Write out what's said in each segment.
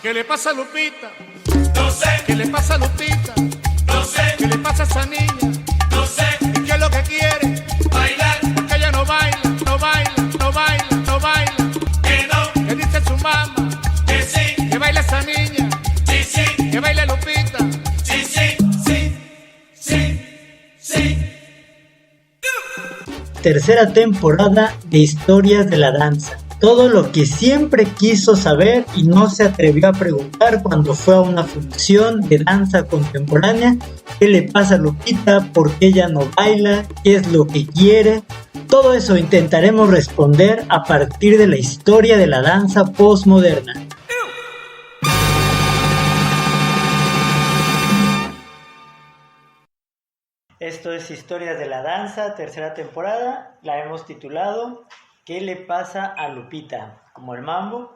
¿Qué le pasa a Lupita? No sé, ¿Qué le pasa a Lupita? no sé, ¿Qué le pasa a esa niña? no sé, ¿Y qué es lo que quiere? bailar, Porque ella no baila, no baila, no baila, no baila. que no, ¿Qué dice su mamá? que sí, Que baila esa niña, sí, sí, que baila Lupita. sí, sí, sí, sí, sí. Tercera temporada de Historias de la Danza. Todo lo que siempre quiso saber y no se atrevió a preguntar cuando fue a una función de danza contemporánea. ¿Qué le pasa a Lupita? ¿Por qué ella no baila? ¿Qué es lo que quiere? Todo eso intentaremos responder a partir de la historia de la danza postmoderna. Esto es Historias de la Danza, tercera temporada. La hemos titulado ¿Qué le pasa a Lupita? Como el mambo.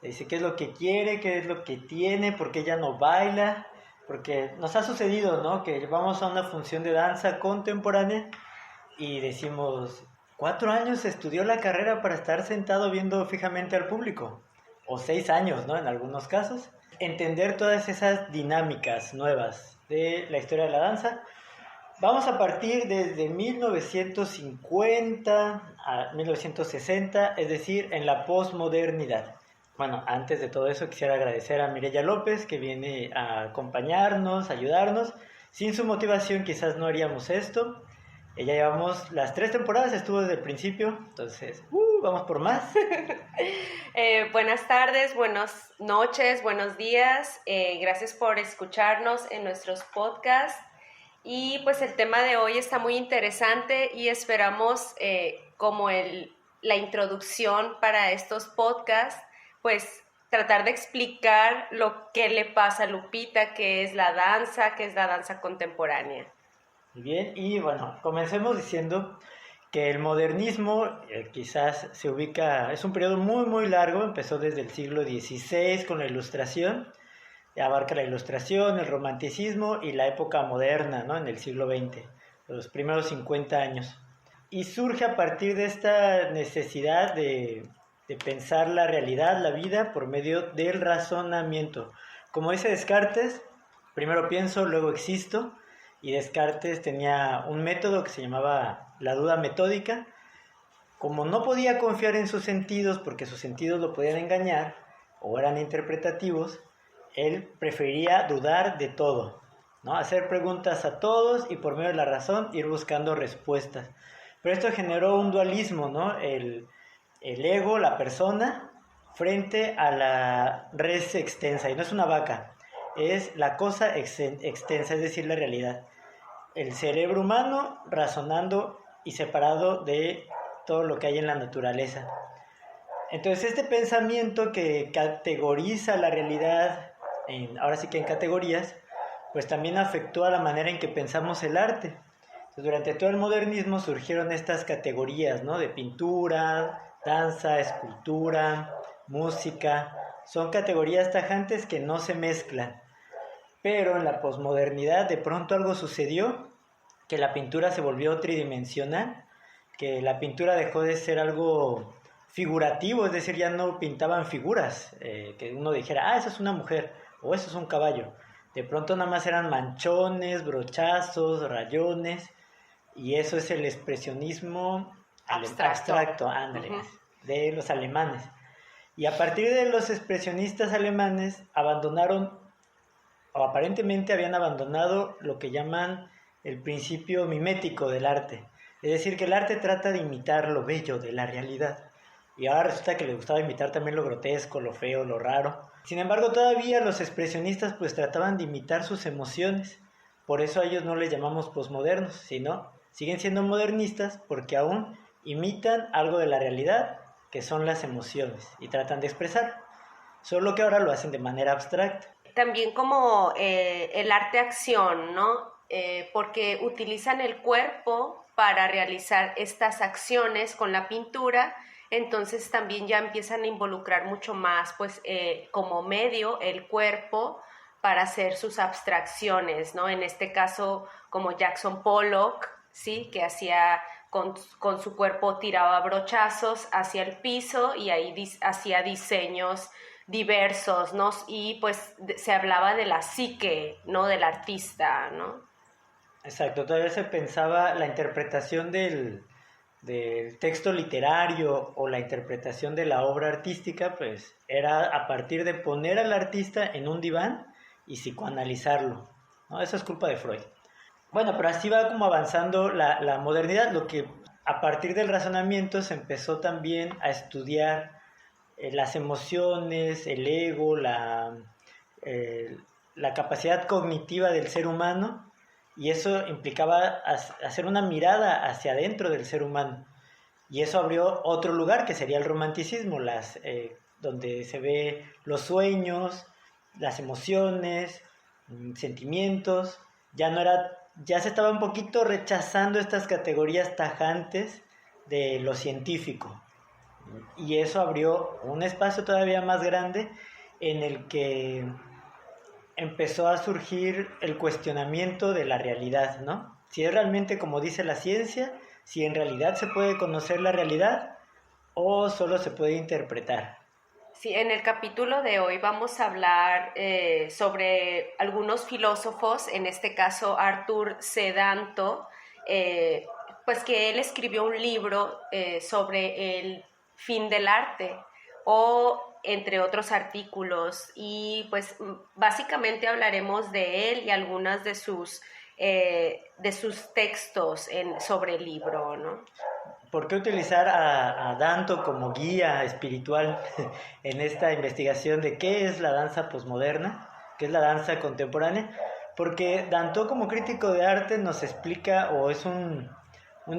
Dice qué es lo que quiere, qué es lo que tiene, por qué ella no baila. Porque nos ha sucedido, ¿no? Que vamos a una función de danza contemporánea y decimos, 4 años estudió la carrera para estar sentado viendo fijamente al público. O 6 años, ¿no? En algunos casos. Entender todas esas dinámicas nuevas de la historia de la danza. Vamos a partir desde 1950 a 1960, es decir, en la posmodernidad. Bueno, antes de todo eso quisiera agradecer a Mireya López que viene a acompañarnos, a ayudarnos. Sin su motivación quizás no haríamos esto. Ya llevamos las 3 temporadas, estuvo desde el principio, entonces vamos por más. Buenas tardes, buenas noches, buenos días. Gracias por escucharnos en nuestros podcasts. Y pues el tema de hoy está muy interesante y esperamos como la introducción para estos podcasts, pues tratar de explicar lo que le pasa a Lupita, qué es la danza contemporánea. Muy bien, y bueno, comencemos diciendo que el modernismo quizás se ubica, es un periodo muy muy largo, empezó desde el siglo XVI con la Ilustración. Abarca la Ilustración, el Romanticismo y la época moderna, ¿no? En el siglo XX, los primeros 50 años. Y surge a partir de esta necesidad de pensar la realidad, la vida, por medio del razonamiento. Como dice Descartes, primero pienso, luego existo, y Descartes tenía un método que se llamaba la duda metódica. Como no podía confiar en sus sentidos, porque sus sentidos lo podían engañar, o eran interpretativos, él prefería dudar de todo, ¿no? Hacer preguntas a todos y por medio de la razón ir buscando respuestas. Pero esto generó un dualismo, ¿no? El ego, la persona, frente a la res extensa. Y no es una vaca, es la cosa extensa, es decir, la realidad. El cerebro humano razonando y separado de todo lo que hay en la naturaleza. Entonces este pensamiento que categoriza la realidad, ahora sí que en categorías, pues también afectó a la manera en que pensamos el arte. Entonces, durante todo el modernismo surgieron estas categorías, ¿no? De pintura, danza, escultura, música. Son categorías tajantes que no se mezclan. Pero en la posmodernidad de pronto algo sucedió, que la pintura se volvió tridimensional, que la pintura dejó de ser algo figurativo, es decir, ya no pintaban figuras, que uno dijera, eso es una mujer, o eso es un caballo. De pronto nada más eran manchones, brochazos, rayones, y eso es el expresionismo abstracto, ándale, de los alemanes. Y a partir de los expresionistas alemanes abandonaron, o aparentemente habían abandonado lo que llaman el principio mimético del arte. Es decir, que el arte trata de imitar lo bello de la realidad. Y ahora resulta que les gustaba imitar también lo grotesco, lo feo, lo raro. Sin embargo, todavía los expresionistas pues trataban de imitar sus emociones. Por eso a ellos no les llamamos posmodernos, sino siguen siendo modernistas porque aún imitan algo de la realidad, que son las emociones, y tratan de expresar. Solo que ahora lo hacen de manera abstracta. También como el arte-acción, ¿no? Porque utilizan el cuerpo para realizar estas acciones con la pintura. Entonces también ya empiezan a involucrar mucho más, pues, como medio el cuerpo para hacer sus abstracciones, ¿no? En este caso, como Jackson Pollock, ¿sí? Que hacía con su cuerpo tiraba brochazos hacia el piso y ahí hacía diseños diversos, ¿no? Y pues se hablaba de la psique, ¿no? Del artista, ¿no? Exacto, todavía se pensaba la interpretación del texto literario o la interpretación de la obra artística, pues era a partir de poner al artista en un diván y psicoanalizarlo, ¿no? Eso es culpa de Freud. Bueno, pero así va como avanzando la modernidad, lo que a partir del razonamiento se empezó también a estudiar las emociones, el ego, la capacidad cognitiva del ser humano, y eso implicaba hacer una mirada hacia adentro del ser humano. Y eso abrió otro lugar que sería el romanticismo, donde se ve los sueños, las emociones, sentimientos. Ya se estaba un poquito rechazando estas categorías tajantes de lo científico. Y eso abrió un espacio todavía más grande en el que empezó a surgir el cuestionamiento de la realidad, ¿no? Si es realmente como dice la ciencia, si en realidad se puede conocer la realidad o solo se puede interpretar. Sí, en el capítulo de hoy vamos a hablar sobre algunos filósofos, en este caso Arthur C. Danto, pues que él escribió un libro sobre el fin del arte, o entre otros artículos, y pues básicamente hablaremos de él y algunas de sus textos sobre el libro, ¿no? ¿Por qué utilizar a Danto como guía espiritual en esta investigación de qué es la danza posmoderna, qué es la danza contemporánea? Porque Danto como crítico de arte nos explica, o es un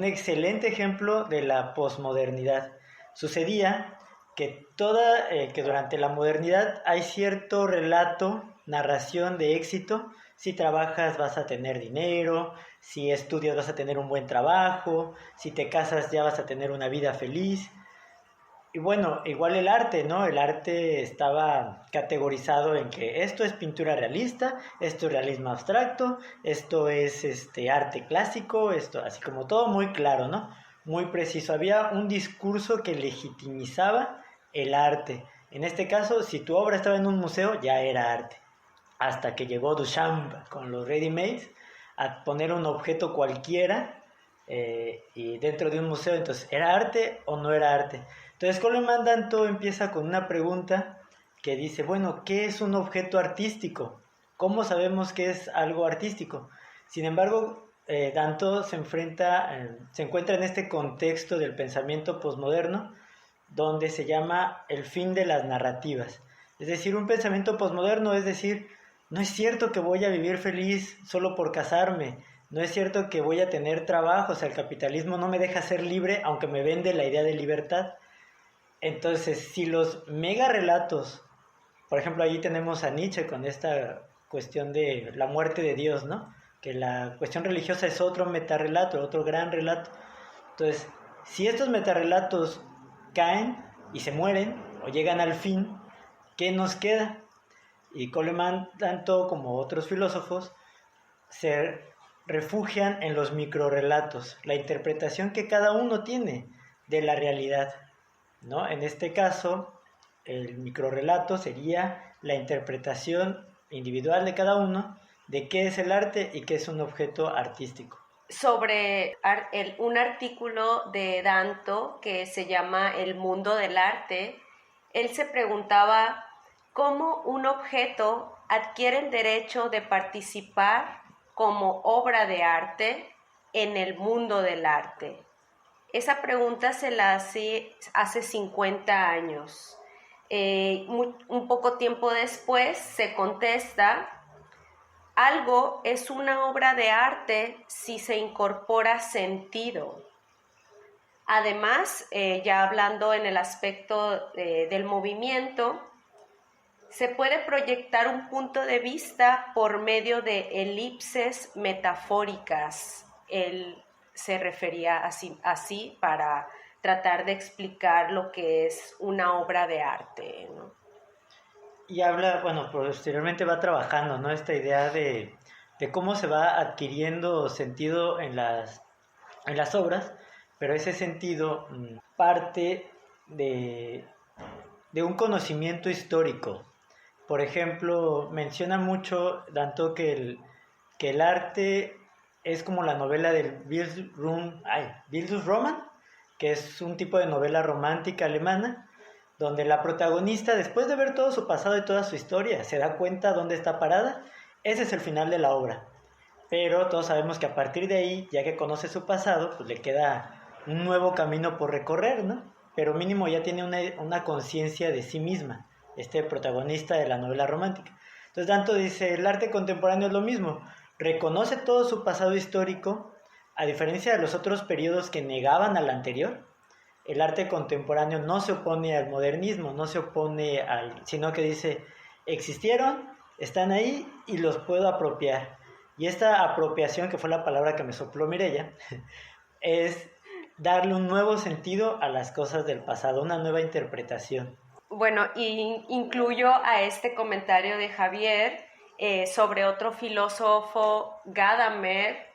excelente ejemplo de la posmodernidad. Sucedía que durante la modernidad hay cierto relato, narración de éxito. Si trabajas vas a tener dinero, si estudias vas a tener un buen trabajo, si te casas ya vas a tener una vida feliz. Y bueno, igual el arte, ¿no? El arte estaba categorizado en que esto es pintura realista, esto es realismo abstracto, esto es arte clásico, esto, así como todo muy claro, ¿no? Muy preciso. Había un discurso que legitimizaba el arte. En este caso, si tu obra estaba en un museo, ya era arte. Hasta que llegó Duchamp con los ready-mades a poner un objeto cualquiera y dentro de un museo, entonces, ¿era arte o no era arte? Entonces Coleman Danto empieza con una pregunta que dice, bueno, ¿qué es un objeto artístico? ¿Cómo sabemos que es algo artístico? Sin embargo, Danto se encuentra en este contexto del pensamiento posmoderno, donde se llama el fin de las narrativas. Es decir, un pensamiento posmoderno es decir, no es cierto que voy a vivir feliz solo por casarme, no es cierto que voy a tener trabajo, o sea, el capitalismo no me deja ser libre, aunque me vende la idea de libertad. Entonces, si los mega relatos, por ejemplo, ahí tenemos a Nietzsche con esta cuestión de la muerte de Dios, ¿no? Que la cuestión religiosa es otro metarrelato, otro gran relato. Entonces, si estos metarrelatos caen y se mueren o llegan al fin, ¿qué nos queda? Y Coleman, tanto como otros filósofos, se refugian en los microrrelatos, la interpretación que cada uno tiene de la realidad, ¿no? En este caso, el microrrelato sería la interpretación individual de cada uno de qué es el arte y qué es un objeto artístico. Sobre un artículo de Danto que se llama El mundo del arte, él se preguntaba cómo un objeto adquiere el derecho de participar como obra de arte en el mundo del arte. Esa pregunta se la hace 50 años. Un poco tiempo después se contesta: algo es una obra de arte si se incorpora sentido. Además, ya hablando en el aspecto del movimiento, se puede proyectar un punto de vista por medio de elipses metafóricas. Él se refería así para tratar de explicar lo que es una obra de arte, ¿no? Y habla, bueno, posteriormente va trabajando, ¿no? Esta idea de cómo se va adquiriendo sentido en las obras, pero ese sentido parte de de un conocimiento histórico. Por ejemplo, menciona mucho Danto que el arte es como la novela del Bildungsroman, que es un tipo de novela romántica alemana, donde la protagonista, después de ver todo su pasado y toda su historia, se da cuenta dónde está parada. Ese es el final de la obra. Pero todos sabemos que a partir de ahí, ya que conoce su pasado, pues le queda un nuevo camino por recorrer, ¿no? Pero mínimo ya tiene una conciencia de sí misma, este protagonista de la novela romántica. Entonces Danto dice, el arte contemporáneo es lo mismo, reconoce todo su pasado histórico, a diferencia de los otros periodos que negaban al anterior. El arte contemporáneo no se opone al modernismo, no se opone sino que dice, existieron, están ahí y los puedo apropiar. Y esta apropiación, que fue la palabra que me sopló Mireya, es darle un nuevo sentido a las cosas del pasado, una nueva interpretación. Bueno, y incluyo a este comentario de Javier sobre otro filósofo, Gadamer,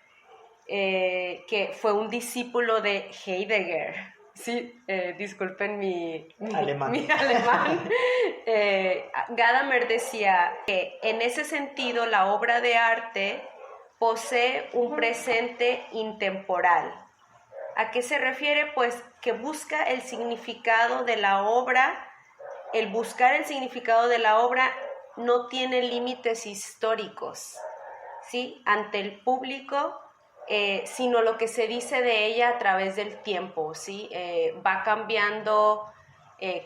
que fue un discípulo de Heidegger. Sí, disculpen mi alemán. Gadamer decía que en ese sentido la obra de arte posee un presente intemporal. ¿A qué se refiere? Pues que busca el significado de la obra. El buscar el significado de la obra no tiene límites históricos, ¿sí? Ante el público, sino lo que se dice de ella a través del tiempo, ¿sí? Va cambiando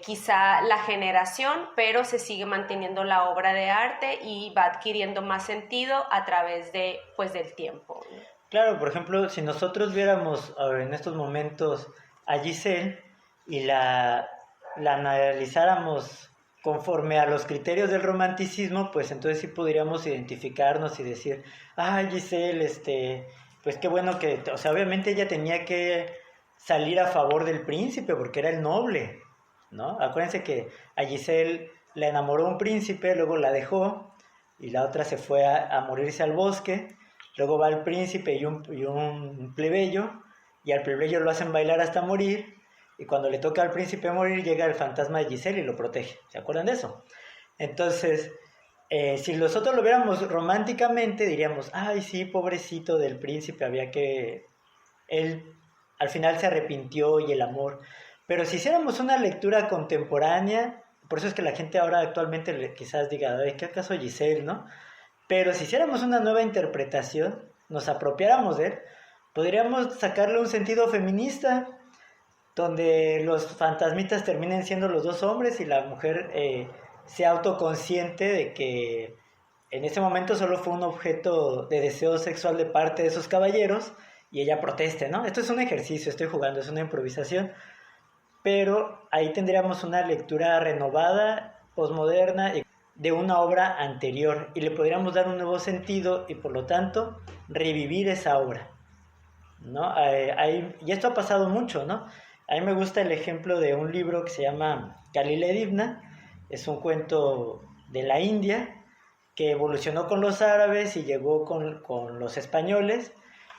quizá la generación, pero se sigue manteniendo la obra de arte y va adquiriendo más sentido a través del tiempo, ¿no? Claro, por ejemplo, si nosotros viéramos en estos momentos a Giselle y la analizáramos conforme a los criterios del romanticismo, pues entonces sí podríamos identificarnos y decir, Giselle, pues qué bueno que, o sea, obviamente ella tenía que salir a favor del príncipe porque era el noble, ¿no? Acuérdense que a Giselle la enamoró un príncipe, luego la dejó y la otra se fue a morirse al bosque, luego va el príncipe y un plebeyo, y al plebeyo lo hacen bailar hasta morir, y cuando le toca al príncipe morir llega el fantasma de Giselle y lo protege. ¿Se acuerdan de eso? Entonces, si nosotros lo viéramos románticamente, diríamos, ay, sí, pobrecito del príncipe, él al final se arrepintió y el amor. Pero si hiciéramos una lectura contemporánea, por eso es que la gente ahora actualmente quizás diga, ay, ¿qué acaso Giselle, no? Pero si hiciéramos una nueva interpretación, nos apropiáramos de él, podríamos sacarle un sentido feminista, donde los fantasmitas terminen siendo los dos hombres y la mujer sea autoconsciente de que en ese momento solo fue un objeto de deseo sexual de parte de esos caballeros y ella proteste, ¿no? Esto es un ejercicio, estoy jugando, es una improvisación, pero ahí tendríamos una lectura renovada, posmoderna, de una obra anterior y le podríamos dar un nuevo sentido y por lo tanto revivir esa obra, ¿no? Y esto ha pasado mucho, ¿no? A mí me gusta el ejemplo de un libro que se llama Kalila Divna, es un cuento de la India que evolucionó con los árabes y llegó con los españoles,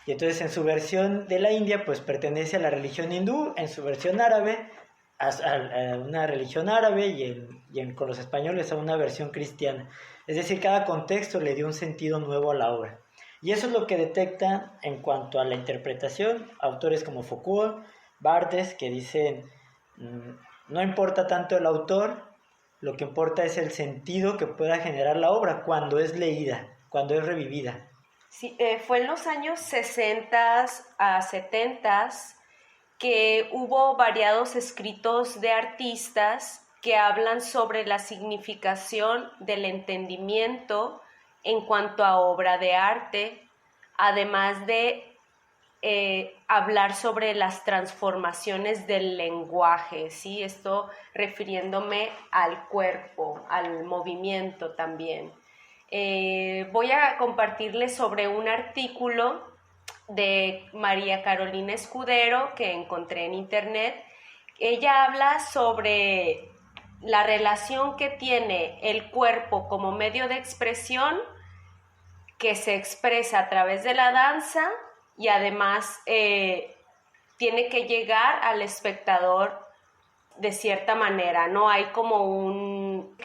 y entonces en su versión de la India pues pertenece a la religión hindú, en su versión árabe a una religión árabe y con los españoles a una versión cristiana. Es decir, cada contexto le dio un sentido nuevo a la obra. Y eso es lo que detecta en cuanto a la interpretación autores como Foucault, Barthes, que dicen, no importa tanto el autor, lo que importa es el sentido que pueda generar la obra cuando es leída, cuando es revivida. Sí, fue en los años 60 a 70 que hubo variados escritos de artistas que hablan sobre la significación del entendimiento en cuanto a obra de arte, además de hablar sobre las transformaciones del lenguaje, ¿sí? Esto refiriéndome al cuerpo, al movimiento también. Voy a compartirles sobre un artículo de María Carolina Escudero que encontré en internet. Ella habla sobre la relación que tiene el cuerpo como medio de expresión que se expresa a través de la danza y además tiene que llegar al espectador de cierta manera, ¿no? Hay como un